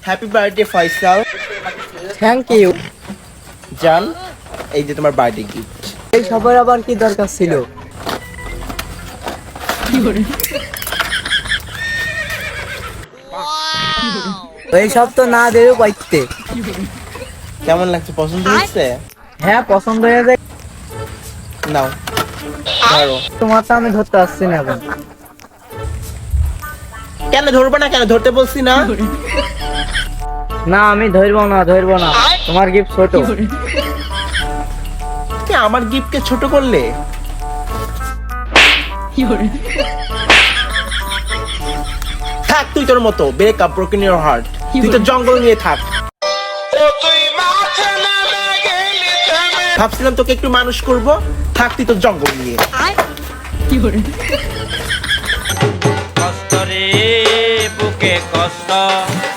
Happy birthday Faisal. Thank you. জান, এই যে তোমার বার্থডে গিফট। এই সবার আবার কি দরকার ছিল? এই সব তো না দেও পাইতে। কেমন লাগছে, পছন্দ হয়েছে? হ্যাঁ পছন্দ হয়ে যায়। নাও ধরো। তোমার তো আমি ধরতে আসছি না এখন। কেন ধরবো না, কেন ধরতে বলছি না? না আমি ধরবো না তোমার গিফট ছোট। কি আমার গিফটকে ছোট করলে? থাক তুই তোর মতো, ব্রেকআপ, ব্রোকেন ইওর হার্ট। তুই তো জঙ্গল নিয়ে থাক। ভাবছিলাম তোকে একটু মানুষ করব, থাক তুই তো জঙ্গল নিয়ে। কষ্ট রে বুকে কষ্ট